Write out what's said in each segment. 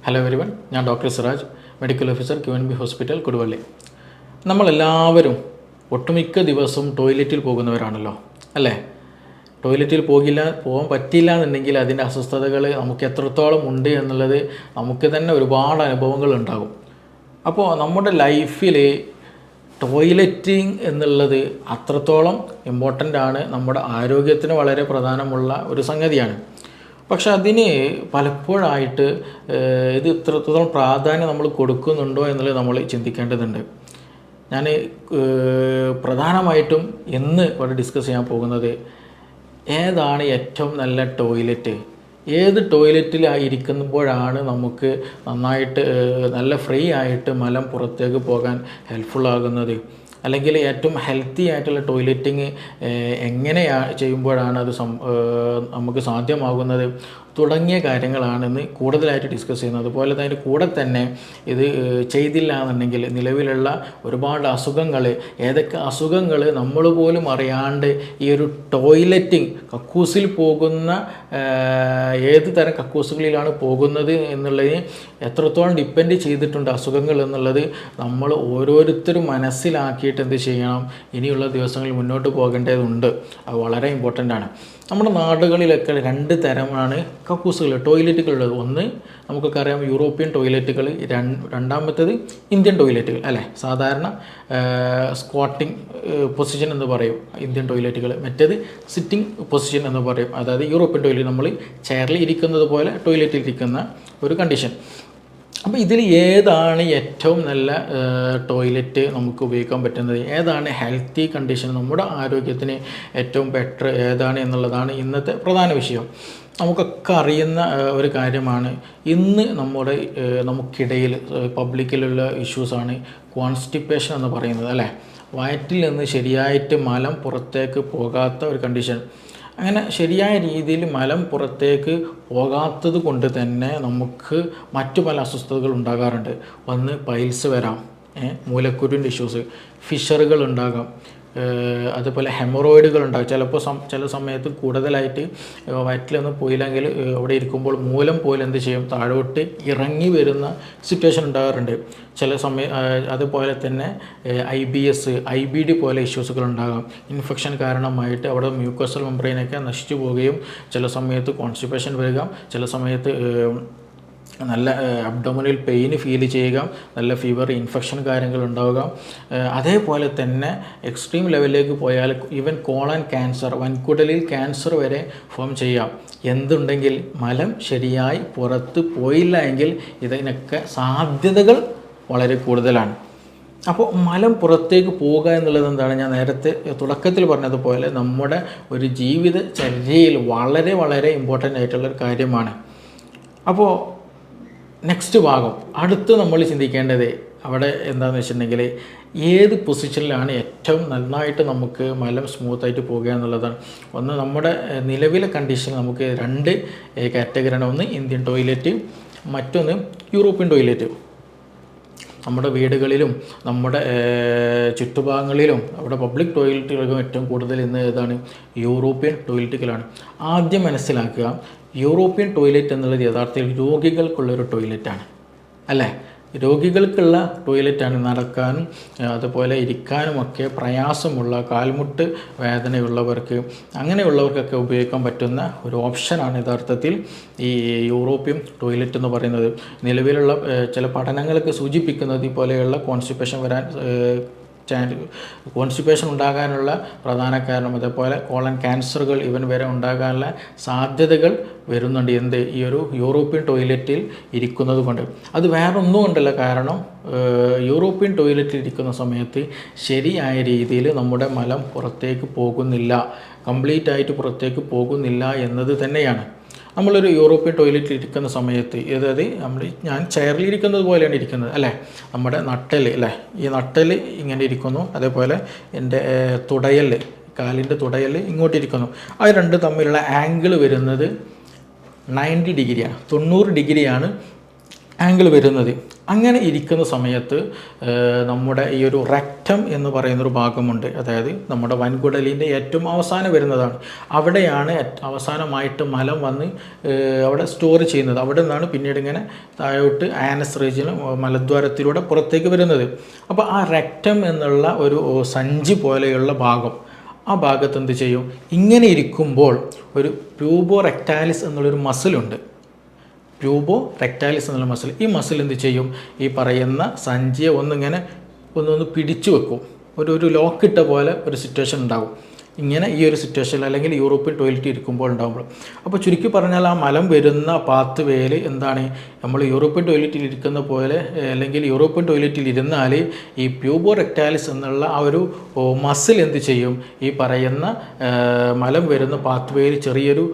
Hello everyone, ഞാൻ doctor Siraj, medical officer QNB hospital Koduvally. നമ്മളെല്ലാവരും ഒട്ടുമിക്ക ദിവസവും ടോയ്ലറ്റിൽ പോകുന്നവരാണല്ലോ, അല്ലേ? ടോയ്ലറ്റിൽ പോകാൻ പറ്റില്ല എന്നുണ്ടെങ്കിൽ അതിൻ്റെ അസ്വസ്ഥതകൾ നമുക്ക് എത്രത്തോളം ഉണ്ട് എന്നുള്ളത് നമുക്ക് തന്നെ ഒരുപാട് അനുഭവങ്ങൾ ഉണ്ടാകും. അപ്പോൾ നമ്മുടെ ലൈഫിൽ ടോയ്ലറ്റിങ് എന്നുള്ളത് അത്രത്തോളം ഇമ്പോർട്ടൻ്റ് ആണ്, നമ്മുടെ ആരോഗ്യത്തിന് വളരെ പ്രധാനമുള്ള ഒരു സംഗതിയാണ്. പക്ഷെ അതിന് പലപ്പോഴായിട്ട് ഇത് ഇത്രത്തോളം പ്രാധാന്യം നമ്മൾ കൊടുക്കുന്നുണ്ടോ എന്നുള്ളത് നമ്മൾ ചിന്തിക്കേണ്ടതുണ്ട്. ഞാൻ പ്രധാനമായിട്ടും ഇന്ന് ഇവിടെ ഡിസ്കസ് ചെയ്യാൻ പോകുന്നത് ഏതാണ് ഏറ്റവും നല്ല ടോയ്ലറ്റ്, ഏത് ടോയ്ലറ്റിലായിരിക്കുമ്പോഴാണ് നമുക്ക് നന്നായിട്ട് നല്ല ഫ്രീ ആയിട്ട് മലം പുറത്തേക്ക് പോകാൻ ഹെൽപ്ഫുള്ളാകുന്നത്, അല്ലെങ്കിൽ ഏറ്റവും ഹെൽത്തി ആയിട്ടുള്ള ടോയ്ലറ്റിങ് എങ്ങനെ ചെയ്യുമ്പോഴാണ് അത് നമുക്ക് സാധ്യമാകുന്നത് തുടങ്ങിയ കാര്യങ്ങളാണെന്ന് കൂടുതലായിട്ട് ഡിസ്കസ് ചെയ്യുന്നത്. അതുപോലെ തന്നെ കൂടെ തന്നെ ഇത് ചെയ്തില്ല എന്നുണ്ടെങ്കിൽ നിലവിലുള്ള ഒരുപാട് അസുഖങ്ങൾ, ഏതൊക്കെ അസുഖങ്ങൾ നമ്മൾ പോലും അറിയാണ്ട് ഈ ഒരു ടോയ്ലറ്റിങ് കക്കൂസിൽ പോകുന്ന ഏത് തരം കക്കൂസുകളിലാണ് പോകുന്നത് എന്നുള്ളതിന് എത്രത്തോളം ഡിപ്പെൻഡ് ചെയ്തിട്ടുണ്ട് അസുഖങ്ങൾ എന്നുള്ളത് നമ്മൾ ഓരോരുത്തരും മനസ്സിലാക്കിയിട്ട് എന്ത് ചെയ്യണം, ഇനിയുള്ള ദിവസങ്ങളിൽ മുന്നോട്ട് പോകേണ്ടതുണ്ട്. അത് വളരെ ഇമ്പോർട്ടൻ്റ് ആണ്. നമ്മുടെ നാടുകളിലൊക്കെ രണ്ട് തരമാണ് കക്കൂസുകൾ, ടോയ്ലറ്റുകളുള്ളത്. ഒന്ന് നമുക്കൊക്കെ അറിയാം, യൂറോപ്യൻ ടോയ്ലറ്റുകൾ. രണ്ടാമത്തേത് ഇന്ത്യൻ ടോയ്ലറ്റുകൾ, അല്ലേ? സാധാരണ സ്ക്വാട്ടിങ് പൊസിഷൻ എന്ന് പറയും ഇന്ത്യൻ ടോയ്ലറ്റുകൾ. മറ്റേത് സിറ്റിംഗ് പൊസിഷൻ എന്ന് പറയും, അതായത് യൂറോപ്യൻ ടോയ്ലറ്റ്, നമ്മൾ ചെയറിൽ ഇരിക്കുന്നത് പോലെ ടോയ്ലറ്റിൽ ഇരിക്കുന്ന ഒരു കണ്ടീഷൻ. അപ്പോൾ ഇതിൽ ഏതാണ് ഏറ്റവും നല്ല ടോയ്ലറ്റ് നമുക്ക് ഉപയോഗിക്കാൻ പറ്റുന്നത്, ഏതാണ് ഹെൽത്തി കണ്ടീഷൻ, നമ്മുടെ ആരോഗ്യത്തിന് ഏറ്റവും ബെറ്റർ ഏതാണ് എന്നുള്ളതാണ് ഇന്നത്തെ പ്രധാന വിഷയം. നമുക്കൊക്കെ അറിയുന്ന ഒരു കാര്യമാണ്. ഇന്ന് നമുക്കിടയിൽ പബ്ലിക്കിലുള്ള ഇഷ്യൂസാണ് കോൺസ്റ്റിപ്പേഷൻ എന്ന് പറയുന്നത്, അല്ലേ? വയറ്റിൽ നിന്ന് ശരിയായിട്ട് മലം പുറത്തേക്ക് പോകാത്ത ഒരു കണ്ടീഷൻ. അങ്ങനെ ശരിയായ രീതിയിൽ മലം പുറത്തേക്ക് പോകാത്തത് കൊണ്ട് തന്നെ നമുക്ക് മറ്റു പല അസ്വസ്ഥതകൾ ഉണ്ടാകാറുണ്ട്. ഒന്ന് പൈൽസ് വരാം, മൂലക്കുരുവിൻ്റെ ഇഷ്യൂസ്, ഫിഷറുകൾ ഉണ്ടാകാം, അതുപോലെ ഹെമറോയിഡുകൾ ഉണ്ടാകും. ചിലപ്പോൾ ചില സമയത്ത് കൂടുതലായിട്ട് വയറ്റിലൊന്നും പോയില്ലെങ്കിൽ അവിടെ ഇരിക്കുമ്പോൾ മൂലം പോലും എന്ത് ചെയ്യും, താഴോട്ട് ഇറങ്ങി വരുന്ന സിറ്റുവേഷൻ ഉണ്ടാകാറുണ്ട് ചില അതുപോലെ തന്നെ IBS, IBD പോലെ ഇഷ്യൂസുകൾ ഉണ്ടാകാം. ഇൻഫെക്ഷൻ കാരണമായിട്ട് അവിടെ മ്യൂക്കോസൽ മെംബ്രെയിനൊക്കെ നശിച്ചു പോവുകയും ചില സമയത്ത് കോൺസ്റ്റിപ്പേഷൻ വരിക, ചില സമയത്ത് നല്ല അബ്ഡോമിനൽ പെയിന് ഫീൽ ചെയ്യുക, നല്ല ഫീവർ, ഇൻഫെക്ഷൻ കാര്യങ്ങൾ ഉണ്ടാവുക. അതേപോലെ തന്നെ എക്സ്ട്രീം ലെവലിലേക്ക് പോയാൽ ഈവൻ കോളൻ ക്യാൻസർ, വൻകുടലിൽ ക്യാൻസർ വരെ ഫോം ചെയ്യാം. എന്തുണ്ടെങ്കിൽ മലം ശരിയായി പുറത്ത് പോയില്ല എങ്കിൽ ഇതിനൊക്കെ സാധ്യതകൾ വളരെ കൂടുതലാണ്. അപ്പോൾ മലം പുറത്തേക്ക് പോകുക എന്നുള്ളത് എന്താണ്, ഞാൻ നേരത്തെ തുടക്കത്തിൽ പറഞ്ഞതുപോലെ നമ്മുടെ ഒരു ജീവിതചര്യയിൽ വളരെ വളരെ ഇമ്പോർട്ടൻ്റ് ആയിട്ടുള്ളൊരു കാര്യമാണ്. അപ്പോൾ നെക്സ്റ്റ് ഭാഗം അടുത്ത് നമ്മൾ ചിന്തിക്കേണ്ടത് അവിടെ എന്താണെന്ന് വെച്ചിട്ടുണ്ടെങ്കിൽ ഏത് പൊസിഷനിലാണ് ഏറ്റവും നന്നായിട്ട് നമുക്ക് മലം സ്മൂത്തായിട്ട് പോകുക എന്നുള്ളതാണ്. ഒന്ന് നമ്മുടെ നിലവിലെ കണ്ടീഷൻ നമുക്ക് രണ്ട് കാറ്റഗറിയാണ്. ഒന്ന് ഇന്ത്യൻ ടോയ്ലറ്റ്, മറ്റൊന്ന് യൂറോപ്യൻ ടോയ്ലറ്റ്. നമ്മുടെ വീടുകളിലും നമ്മുടെ ചുറ്റുഭാഗങ്ങളിലും അവിടെ പബ്ലിക് ടോയ്ലറ്റുകൾക്കും ഏറ്റവും കൂടുതൽ ഇന്ന് ഏതാണ്, യൂറോപ്യൻ ടോയ്ലറ്റുകളാണ്. ആദ്യം മനസ്സിലാക്കുക, യൂറോപ്യൻ ടോയ്ലറ്റ് എന്നുള്ളത് യഥാർത്ഥത്തിൽ രോഗികൾക്കുള്ളൊരു ടോയ്ലറ്റാണ്, അല്ലേ? രോഗികൾക്കുള്ള ടോയ്ലറ്റാണ്. നടക്കാനും അതുപോലെ ഇരിക്കാനുമൊക്കെ പ്രയാസമുള്ള, കാൽമുട്ട് വേദനയുള്ളവർക്ക്, അങ്ങനെയുള്ളവർക്കൊക്കെ ഉപയോഗിക്കാൻ പറ്റുന്ന ഒരു ഓപ്ഷനാണ് യഥാർത്ഥത്തിൽ ഈ യൂറോപ്യൻ ടോയ്ലറ്റ് എന്ന് പറയുന്നത്. നിലവിലുള്ള ചില പഠനങ്ങളൊക്കെ സൂചിപ്പിക്കുന്നത് പോലെയുള്ള കോൺസ്റ്റിപ്പേഷൻ ഉണ്ടാകാനുള്ള പ്രധാന കാരണം, അതേപോലെ കോളൻ ക്യാൻസറുകൾ ഇവൻ വരെ ഉണ്ടാകാനുള്ള സാധ്യതകൾ വരുന്നുണ്ട്. ഈ ഒരു യൂറോപ്യൻ ടോയ്ലറ്റിൽ ഇരിക്കുന്നത് കൊണ്ട്. അത് വേറൊന്നും കൊണ്ടല്ല, കാരണം യൂറോപ്യൻ ടോയ്ലറ്റിൽ ഇരിക്കുന്ന സമയത്ത് ശരിയായ രീതിയിൽ നമ്മുടെ മലം പുറത്തേക്ക് പോകുന്നില്ല, കംപ്ലീറ്റ് ആയിട്ട് പുറത്തേക്ക് പോകുന്നില്ല എന്നത് തന്നെയാണ്. നമ്മളൊരു യൂറോപ്യൻ ടോയ്ലറ്റിൽ ഇരിക്കുന്ന സമയത്ത്, അതായത് ഞാൻ ചെയറിൽ ഇരിക്കുന്നത് പോലെയാണ് ഇരിക്കുന്നത്, അല്ലേ? നമ്മുടെ നട്ടൽ, അല്ലേ? ഈ നട്ടൽ ഇങ്ങനെ ഇരിക്കുന്നു, അതേപോലെ എൻ്റെ തുടയൽ, കാലിൻ്റെ തുടയൽ ഇങ്ങോട്ടിരിക്കുന്നു. അത് രണ്ട് തമ്മിലുള്ള ആംഗിൾ വരുന്നത് 90 ഡിഗ്രിയാണ്, 90 ഡിഗ്രിയാണ് ആംഗിൾ വരുന്നത്. അങ്ങനെ ഇരിക്കുന്ന സമയത്ത് നമ്മുടെ ഈ ഒരു റെക്റ്റം എന്ന് പറയുന്നൊരു ഭാഗമുണ്ട്. അതായത് നമ്മുടെ വൻകുടലിൻ്റെ ഏറ്റവും അവസാനം വരുന്നതാണ്. അവിടെയാണ് അവസാനമായിട്ട് മലം വന്ന് അവിടെ സ്റ്റോർ ചെയ്യുന്നത്. അവിടെ നിന്നാണ് പിന്നീട് ഇങ്ങനെ താഴോട്ട് ആനസ് റീജിയൻ മലദ്വാരത്തിലൂടെ പുറത്തേക്ക് വരുന്നത്. അപ്പോൾ ആ റെക്റ്റം എന്നുള്ള ഒരു സഞ്ചി പോലെയുള്ള ഭാഗം, ആ ഭാഗത്ത് എന്ത് ചെയ്യും, ഇങ്ങനെ ഇരിക്കുമ്പോൾ ഒരു പ്യൂബോ റെക്റ്റാലിസ് എന്നുള്ളൊരു മസിലുണ്ട്. പ്യൂബോ റെക്റ്റാലിസ് എന്നുള്ള മസിൽ. ഈ മസിൽ എന്ത് ചെയ്യും, ഈ പറയുന്ന സഞ്ചിയെ ഒന്നിങ്ങനെ ഒന്ന് പിടിച്ചു വെക്കും. ഒരു ലോക്കിട്ട പോലെ ഒരു സിറ്റുവേഷൻ ഉണ്ടാകും. ഇങ്ങനെ ഈ ഒരു സിറ്റുവേഷനിൽ അല്ലെങ്കിൽ യൂറോപ്യൻ ടോയ്ലറ്റ് ഇരിക്കുമ്പോൾ ഉണ്ടാകുമ്പോൾ. അപ്പോൾ ചുരുക്കി പറഞ്ഞാൽ ആ മലം വരുന്ന പാത്ത് വേയിൽ എന്താണ്, നമ്മൾ യൂറോപ്യൻ ടോയ്ലറ്റിൽ ഇരിക്കുന്ന പോലെ അല്ലെങ്കിൽ യൂറോപ്യൻ ടോയ്ലറ്റിൽ ഇരുന്നാൽ ഈ പ്യൂബോ റെക്റ്റാലിസ് എന്നുള്ള ആ ഒരു മസിൽ എന്ത് ചെയ്യും, ഈ പറയുന്ന മലം വരുന്ന പാത്ത് വേയിൽ ചെറിയൊരു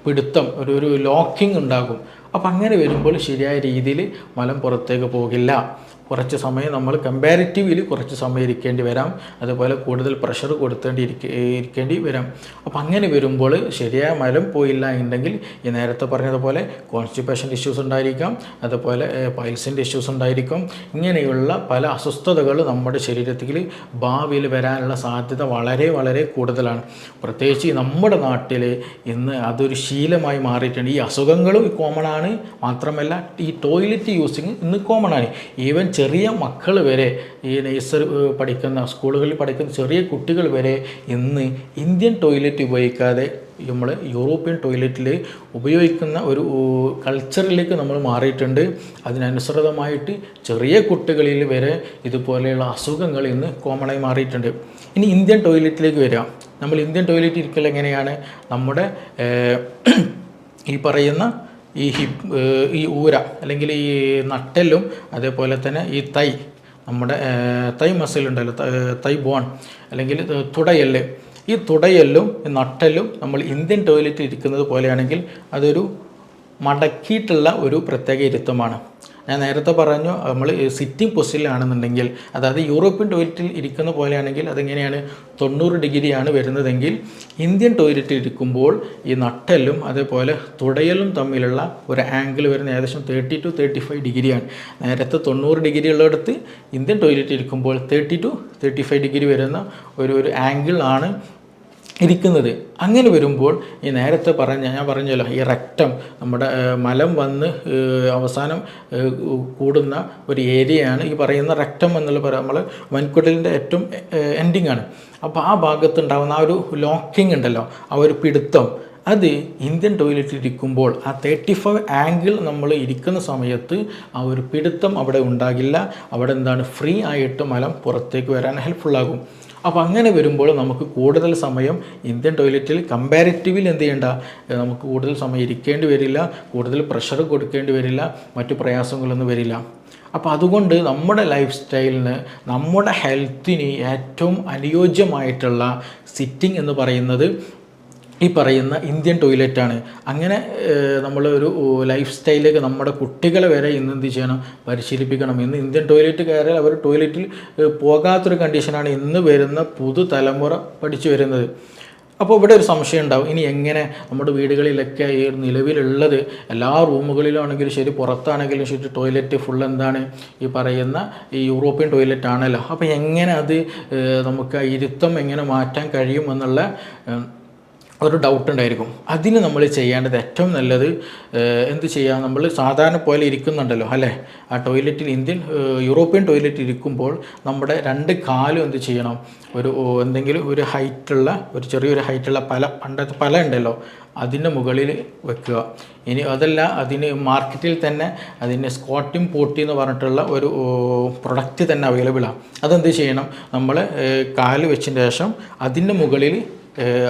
പിടുത്തം, ഒരു ലോക്കിംഗ് ഉണ്ടാകും. അപ്പം അങ്ങനെ വരുമ്പോൾ ശരിയായ രീതിയിൽ മലം പുറത്തേക്ക് പോകില്ല. കുറച്ച് സമയം നമ്മൾ കമ്പാരിറ്റീവ്ലി കുറച്ച് സമയം ഇരിക്കേണ്ടി വരാം. അതുപോലെ കൂടുതൽ പ്രഷർ ഇരിക്കേണ്ടി വരാം. അപ്പോൾ അങ്ങനെ വരുമ്പോൾ ശരിയായ മലം പോയില്ല എന്നുണ്ടെങ്കിൽ ഈ നേരത്തെ പറഞ്ഞതുപോലെ കോൺസ്റ്റിപ്പേഷൻ ഇഷ്യൂസ് ഉണ്ടായിരിക്കാം, അതുപോലെ പൈൽസിൻ്റെ ഇഷ്യൂസ് ഉണ്ടായിരിക്കും. ഇങ്ങനെയുള്ള പല അസ്വസ്ഥതകൾ നമ്മുടെ ശരീരത്തിൽ ഭാവിയിൽ വരാനുള്ള സാധ്യത വളരെ വളരെ കൂടുതലാണ്. പ്രത്യേകിച്ച് നമ്മുടെ നാട്ടിൽ ഇന്ന് അതൊരു ശീലമായി മാറിയിട്ടുണ്ട്. ഈ അസുഖങ്ങളും കോമൺ ആണ്. മാത്രമല്ല ഈ ടോയ്ലറ്റ് യൂസിങ് ഇന്ന് കോമൺ ആണ്. ഈവൻ ചെറിയ മക്കൾ വരെ, ഈ നഴ്സറി പഠിക്കുന്ന സ്കൂളുകളിൽ പഠിക്കുന്ന ചെറിയ കുട്ടികൾ വരെ ഇന്ന് ഇന്ത്യൻ ടോയ്ലറ്റ് ഉപയോഗിക്കാതെ നമ്മൾ യൂറോപ്യൻ ടോയ്ലറ്റിൽ ഉപയോഗിക്കുന്ന ഒരു കൾച്ചറിലേക്ക് നമ്മൾ മാറിയിട്ടുണ്ട്. അതിനനുസൃതമായിട്ട് ചെറിയ കുട്ടികളിൽ വരെ ഇതുപോലെയുള്ള അസുഖങ്ങൾ ഇന്ന് കോമണായി മാറിയിട്ടുണ്ട്. ഇനി ഇന്ത്യൻ ടോയ്ലറ്റിലേക്ക് വരിക. നമ്മൾ ഇന്ത്യൻ ടോയ്ലറ്റ് ഇരിക്കൽ എങ്ങനെയാണ്, നമ്മുടെ ഈ പറയുന്ന ഈ ഊര അല്ലെങ്കിൽ ഈ നട്ടെല്ലും അതേപോലെ തന്നെ ഈ നമ്മുടെ തൈ മസിലുണ്ടല്ലോ, തൈ ബോൺ അല്ലെങ്കിൽ തുടയെല്ല്, ഈ തുടയെല്ലും നട്ടെല്ലും നമ്മൾ ഇന്ത്യൻ ടോയ്ലറ്റിൽ ഇരിക്കുന്നത് പോലെയാണെങ്കിൽ അതൊരു മടക്കിയിട്ടുള്ള ഒരു പ്രത്യേക ഇരുത്തമാണ്. ഞാൻ നേരത്തെ പറഞ്ഞു, നമ്മൾ സിറ്റിംഗ് പൊസിഷനിലാണെന്നുണ്ടെങ്കിൽ, അതായത് യൂറോപ്യൻ ടോയ്ലറ്റിൽ ഇരിക്കുന്ന പോലെയാണെങ്കിൽ അതെങ്ങനെയാണ് 90 ഡിഗ്രിയാണ് വരുന്നതെങ്കിൽ, ഇന്ത്യൻ ടോയ്ലറ്റിൽ ഇരിക്കുമ്പോൾ ഈ നട്ടെല്ലും അതേപോലെ തുടയലും തമ്മിലുള്ള ഒരു ആംഗിൾ വരുന്ന ഏകദേശം 30 to 35 ഡിഗ്രിയാണ്. നേരത്തെ 90 ഡിഗ്രി ഉള്ളിടത്ത് ഇന്ത്യൻ ടോയ്ലറ്റിൽ ഇരിക്കുമ്പോൾ 30 to 35 ഡിഗ്രി വരുന്ന ഒരു ആംഗിൾ ആണ് ഇരിക്കുന്നത്. അങ്ങനെ വരുമ്പോൾ ഈ നേരത്തെ ഞാൻ പറഞ്ഞല്ലോ, ഈ റെക്റ്റം നമ്മുടെ മലം വന്ന് അവസാനം കൂടുന്ന ഒരു ഏരിയയാണ് ഈ പറയുന്ന റെക്റ്റം എന്നുള്ള നമ്മൾ വൻകുടലിൻ്റെ ഏറ്റവും എൻഡിങ് ആണ്. അപ്പോൾ ആ ഭാഗത്തുണ്ടാകുന്ന ആ ഒരു ലോക്കിംഗ് ഉണ്ടല്ലോ, ആ ഒരു പിടുത്തം, അത് ഇന്ത്യൻ ടോയ്ലറ്റിൽ ഇരിക്കുമ്പോൾ ആ 35 ആംഗിൾ നമ്മൾ ഇരിക്കുന്ന സമയത്ത് ആ ഒരു പിടുത്തം അവിടെ ഉണ്ടാകില്ല. അവിടെ എന്താണ്, ഫ്രീ ആയിട്ട് മലം പുറത്തേക്ക് വരാൻ ഹെൽപ്ഫുള്ളാകും. അപ്പോൾ അങ്ങനെ വരുമ്പോൾ നമുക്ക് കൂടുതൽ സമയം ഇന്ത്യൻ ടോയ്ലറ്റിൽ കമ്പാരിറ്റീവ്ലി എന്ത് ചെയ്യേണ്ട, നമുക്ക് കൂടുതൽ സമയം ഇരിക്കേണ്ടി വരില്ല, കൂടുതൽ പ്രഷർ കൊടുക്കേണ്ടി വരില്ല, മറ്റു പ്രയാസങ്ങളൊന്നും വരില്ല. അപ്പോൾ അതുകൊണ്ട് നമ്മുടെ ലൈഫ് സ്റ്റൈലിന്, നമ്മുടെ ഹെൽത്തിന് ഏറ്റവും അനുയോജ്യമായിട്ടുള്ള സിറ്റിംഗ് എന്ന് പറയുന്നത് ഈ പറയുന്ന ഇന്ത്യൻ ടോയ്ലറ്റാണ്. അങ്ങനെ നമ്മളൊരു ലൈഫ് സ്റ്റൈലിലേക്ക് നമ്മുടെ കുട്ടികളെ വരെ ഇന്ന് എന്ത് ചെയ്യണം, പരിശീലിപ്പിക്കണം. ഇന്ന് ഇന്ത്യൻ ടോയ്ലറ്റ് കയറിയാൽ അവർ ടോയ്ലറ്റിൽ പോകാത്തൊരു കണ്ടീഷനാണ് ഇന്ന് വരുന്ന പുതുതലമുറ പഠിച്ചു വരുന്നത്. അപ്പോൾ ഇവിടെ ഒരു സംശയം ഉണ്ടാവും, ഇനി എങ്ങനെ നമ്മുടെ വീടുകളിലൊക്കെ ഈ നിലവിലുള്ളത് എല്ലാ റൂമുകളിലാണെങ്കിലും ശരി, പുറത്താണെങ്കിലും ശരി, ടോയ്ലറ്റ് ഫുൾ എന്താണ്, ഈ പറയുന്ന ഈ യൂറോപ്യൻ ടോയ്ലറ്റ് ആണല്ലോ. അപ്പോൾ എങ്ങനെ അത് നമുക്ക് ഇരുത്തം എങ്ങനെ മാറ്റാൻ കഴിയുമെന്നുള്ള ഒരു ഡൗട്ട് ഉണ്ടായിരിക്കും. അതിന് നമ്മൾ ചെയ്യേണ്ടത് ഏറ്റവും നല്ലത് എന്ത് ചെയ്യാം, നമ്മൾ സാധാരണ പോലെ ഇരിക്കുന്നുണ്ടല്ലോ അല്ലേ, ആ ടോയ്ലറ്റിൽ യൂറോപ്യൻ ടോയ്ലറ്റിൽ ഇരിക്കുമ്പോൾ നമ്മുടെ 2 കാലും എന്ത് ചെയ്യണം, എന്തെങ്കിലും ഒരു ഹൈറ്റുള്ള ചെറിയൊരു ഹൈറ്റുള്ള പണ്ടത്തെ പല ഉണ്ടല്ലോ, അതിൻ്റെ മുകളിൽ വെക്കുക. ഇനി അതല്ല, അതിന് മാർക്കറ്റിൽ തന്നെ അതിന് സ്ക്വാട്ടിംഗ് പോട്ടി എന്ന് പറഞ്ഞിട്ടുള്ള ഒരു പ്രൊഡക്റ്റ് തന്നെ അവൈലബിളാണ്. അതെന്ത് ചെയ്യണം, നമ്മൾ കാല് വെച്ചതിന് ശേഷം അതിൻ്റെ മുകളിൽ,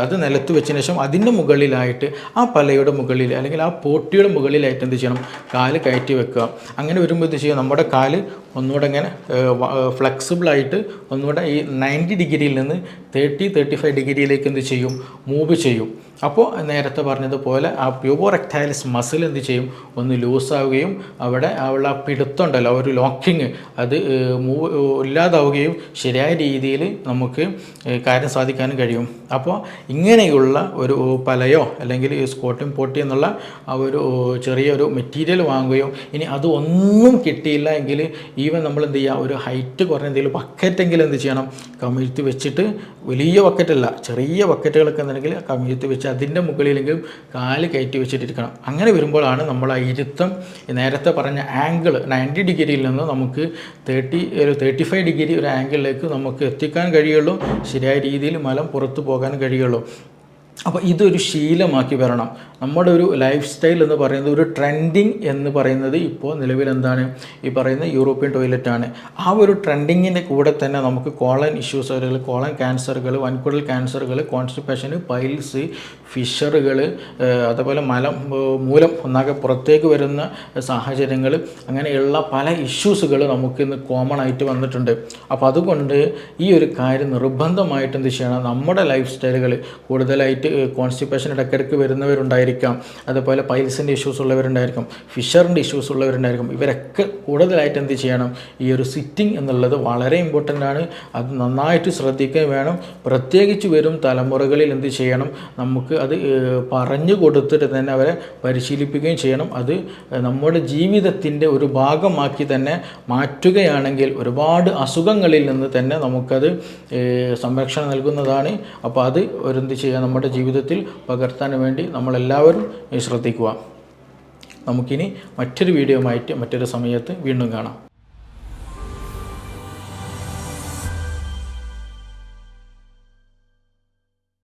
അത് നിലത്ത് വെച്ചതിന് ശേഷം അതിൻ്റെ മുകളിലായിട്ട് ആ പലയുടെ മുകളിൽ അല്ലെങ്കിൽ ആ പോട്ടിയുടെ മുകളിലായിട്ട് എന്ത് ചെയ്യണം, കാല് കയറ്റി വെക്കുക. അങ്ങനെ വരുമ്പോൾ എന്ത് ചെയ്യും, നമ്മുടെ കാല് ഒന്നുകൂടെ ഇങ്ങനെ ഫ്ലെക്സിബിളായിട്ട് ഒന്നുകൂടെ ഈ 90 ഡിഗ്രിയിൽ നിന്ന് 35 ഡിഗ്രിയിലേക്ക് എന്ത് ചെയ്യും, മൂവ് ചെയ്യും. അപ്പോൾ നേരത്തെ പറഞ്ഞതുപോലെ ആ പ്യൂബോറെക്ടൈലിസ് മസിൽ എന്ത് ചെയ്യും, ഒന്ന് ലൂസാവുകയും അവിടെ ആ പിടുത്തം ഉണ്ടല്ലോ, ഒരു ലോക്കിങ് അത് ഇല്ലാതാവുകയും ശരിയായ രീതിയിൽ നമുക്ക് കാര്യം സാധിക്കാനും കഴിയും. അപ്പോൾ ഇങ്ങനെയുള്ള ഒരു പലയോ അല്ലെങ്കിൽ സ്കോട്ടിംഗ് പോട്ടി എന്നുള്ള ആ ഒരു ചെറിയൊരു മെറ്റീരിയൽ വാങ്ങുകയും ഇനി അത് ഒന്നും കിട്ടിയില്ല എങ്കിൽ ഈവൻ നമ്മൾ എന്ത് ചെയ്യുക, ഒരു ഹൈറ്റ് കുറഞ്ഞ എന്തെങ്കിലും ബക്കറ്റെങ്കിലും എന്ത് ചെയ്യണം, കമിഴ്ത്തി വെച്ചിട്ട്, വലിയ ബക്കറ്റല്ല ചെറിയ ബക്കറ്റുകളൊക്കെ ഉണ്ടെങ്കിൽ കമിഴ്ത്തി വെച്ച് അതിൻ്റെ മുകളിലെങ്കിലും കാല് കയറ്റി വെച്ചിട്ടിരിക്കണം. അങ്ങനെ വരുമ്പോഴാണ് നമ്മൾ ആ ഇരുത്തം നേരത്തെ പറഞ്ഞ ആംഗിൾ 90 ഡിഗ്രിയിൽ നിന്ന് നമുക്ക് 35 ഡിഗ്രി ഒരു ആംഗിളിലേക്ക് നമുക്ക് എത്തിക്കാൻ കഴിയുള്ളൂ, ശരിയായ രീതിയിൽ മലം പുറത്തു പോകാൻ കഴിയുള്ളൂ. അപ്പോൾ ഇതൊരു ശീലമാക്കി വരണം. നമ്മുടെ ഒരു ലൈഫ് സ്റ്റൈൽ എന്ന് പറയുന്നത്, ഒരു ട്രെൻഡിങ് എന്ന് പറയുന്നത് ഇപ്പോൾ നിലവിൽ എന്താണ്, ഈ പറയുന്ന യൂറോപ്യൻ ടോയ്ലറ്റാണ്. ആ ഒരു ട്രെൻഡിങ്ങിൻ്റെ കൂടെ തന്നെ നമുക്ക് കോളൻ ഇഷ്യൂസ്, അല്ലെങ്കിൽ കോളൻ ക്യാൻസറുകൾ, വൻകുടൽ ക്യാൻസറുകൾ, കോൺസ്റ്റിപ്പേഷൻ, പൈൽസ്, ഫിഷറുകൾ, അതുപോലെ മൂലം ഒന്നാകെ പുറത്തേക്ക് വരുന്ന സാഹചര്യങ്ങൾ, അങ്ങനെയുള്ള പല ഇഷ്യൂസുകൾ നമുക്ക് ഇന്ന് കോമൺ ആയിട്ട് വന്നിട്ടുണ്ട്. അപ്പോൾ അതുകൊണ്ട് ഈ ഒരു കാര്യം നിർബന്ധമായിട്ട് എന്ത് ചെയ്യണം, നമ്മുടെ ലൈഫ് സ്റ്റൈലുകൾ കൂടുതലായിട്ട് കോൺസ്റ്റിപ്പേഷൻ ഇടയ്ക്കിടയ്ക്ക് വരുന്നവരുണ്ടായിരിക്കാം, അതുപോലെ പൈൽസിൻ്റെ ഇഷ്യൂസ് ഉള്ളവരുണ്ടായിരിക്കും, ഫിഷറിൻ്റെ ഇഷ്യൂസ് ഉള്ളവരുണ്ടായിരിക്കും. ഇവരൊക്കെ കൂടുതലായിട്ട് എന്ത് ചെയ്യണം, ഈ ഒരു സിറ്റിംഗ് എന്നുള്ളത് വളരെ ഇമ്പോർട്ടൻ്റ് ആണ്. അത് നന്നായിട്ട് ശ്രദ്ധിക്കാൻ വേണം. പ്രത്യേകിച്ച് വരും തലമുറകളിൽ എന്ത് ചെയ്യണം, നമുക്ക് അത് പറഞ്ഞു കൊടുത്തിട്ട് തന്നെ അവരെ പരിശീലിപ്പിക്കുകയും ചെയ്യണം. അത് നമ്മുടെ ജീവിതത്തിൻ്റെ ഒരു ഭാഗമാക്കി തന്നെ മാറ്റുകയാണെങ്കിൽ ഒരുപാട് അസുഖങ്ങളിൽ നിന്ന് തന്നെ നമുക്കത് സംരക്ഷണം നൽകുന്നതാണ്. അപ്പോൾ അത് എന്ത് ചെയ്യുക, നമ്മുടെ ജീവിതത്തിൽ പകർത്താൻ വേണ്ടി നമ്മളെല്ലാവരും ശ്രദ്ധിക്കുക. നമുക്കിനി മറ്റൊരു വീഡിയോ ആയിട്ട് മറ്റൊരു സമയത്ത് വീണ്ടും കാണാം.